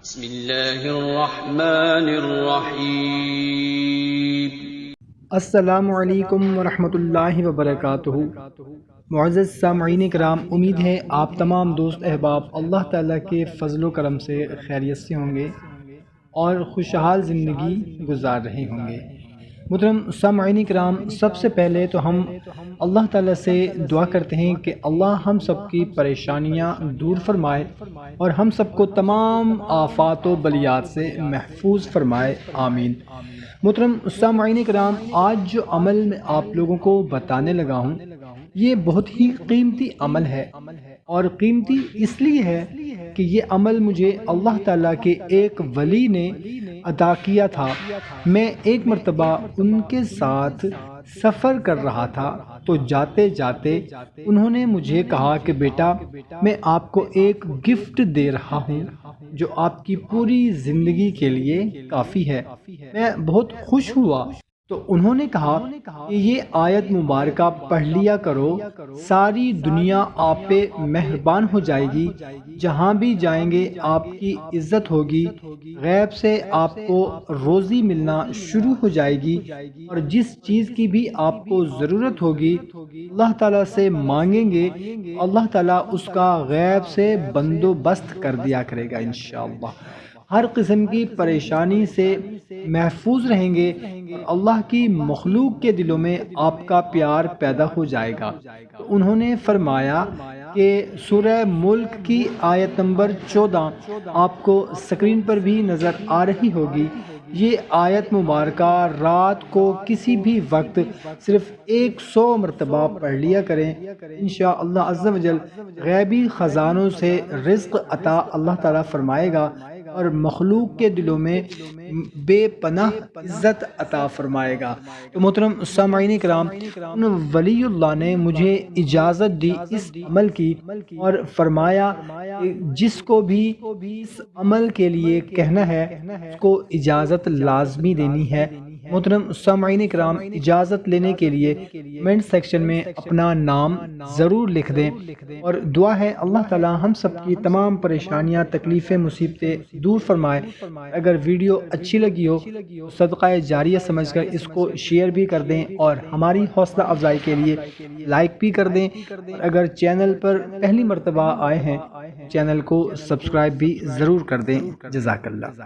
بسم اللہ الرحمن الرحیم۔ السلام علیکم ورحمۃ اللہ وبرکاتہ۔ معزز سامعین کرام، امید ہے آپ تمام دوست احباب اللہ تعالیٰ کے فضل و کرم سے خیریت سے ہوں گے اور خوشحال زندگی گزار رہے ہوں گے۔ محترم سامعین کرام، سب سے پہلے تو ہم اللہ تعالیٰ سے دعا کرتے ہیں کہ اللہ ہم سب کی پریشانیاں دور فرمائے اور ہم سب کو تمام آفات و بلیات سے محفوظ فرمائے، آمین۔ محترم سامعین کرام، آج جو عمل میں آپ لوگوں کو بتانے لگا ہوں یہ بہت ہی قیمتی عمل ہے، اور قیمتی اس لیے ہے کہ یہ عمل مجھے اللہ تعالیٰ کے ایک ولی نے عطا کیا تھا۔ میں ایک مرتبہ ان کے ساتھ سفر کر رہا تھا تو جاتے جاتے انہوں نے مجھے کہا کہ بیٹا، میں آپ کو ایک گفٹ دے رہا ہوں جو آپ کی پوری زندگی کے لیے کافی ہے۔ میں بہت خوش ہوا تو انہوں نے کہا کہ یہ آیت مبارکہ پڑھ لیا کرو، ساری دنیا آپ پہ مہربان ہو جائے گی، جہاں بھی جائیں گے آپ کی عزت ہوگی، غیب سے آپ کو روزی ملنا شروع ہو جائے گی، اور جس چیز کی بھی آپ کو ضرورت ہوگی اللہ تعالیٰ سے مانگیں گے، اللہ تعالیٰ اس کا غیب سے بندوبست کر دیا کرے گا انشاءاللہ۔ ہر قسم کی پریشانی سے محفوظ رہیں گے اور اللہ کی مخلوق کے دلوں میں آپ کا پیار پیدا ہو جائے گا۔ تو انہوں نے فرمایا کہ سورہ ملک کی آیت نمبر 14 آپ کو سکرین پر بھی نظر آ رہی ہوگی۔ یہ آیت مبارکہ رات کو کسی بھی وقت صرف 100 مرتبہ پڑھ لیا کریں، انشاءاللہ عز و جل غیبی خزانوں سے رزق عطا اللہ تعالیٰ فرمائے گا اور مخلوق کے دلوں میں بے پناہ عزت عطا فرمائے گا۔ تو محترم سامعین کرام، ان ولی اللہ نے مجھے اجازت دی اس عمل کی اور فرمایا کہ جس کو بھی اس عمل کے لیے کہنا ہے اس کو اجازت لازمی دینی ہے۔ محترم سامعین کرام، اجازت لینے کے لیے کمنٹ سیکشن میں اپنا نام ضرور لکھ دیں، اور دعا ہے اللہ تعالیٰ ہم سب کی تمام پریشانیاں، تکلیفیں، مصیبتیں دور فرمائے۔ اگر ویڈیو اچھی لگی ہو تو صدقہ جاریہ سمجھ کر اس کو شیئر بھی کر دیں اور ہماری حوصلہ افزائی کے لیے لائک بھی کر دیں، اور اگر چینل پر پہلی مرتبہ آئے ہیں چینل کو سبسکرائب بھی ضرور کر دیں۔ جزاک اللہ۔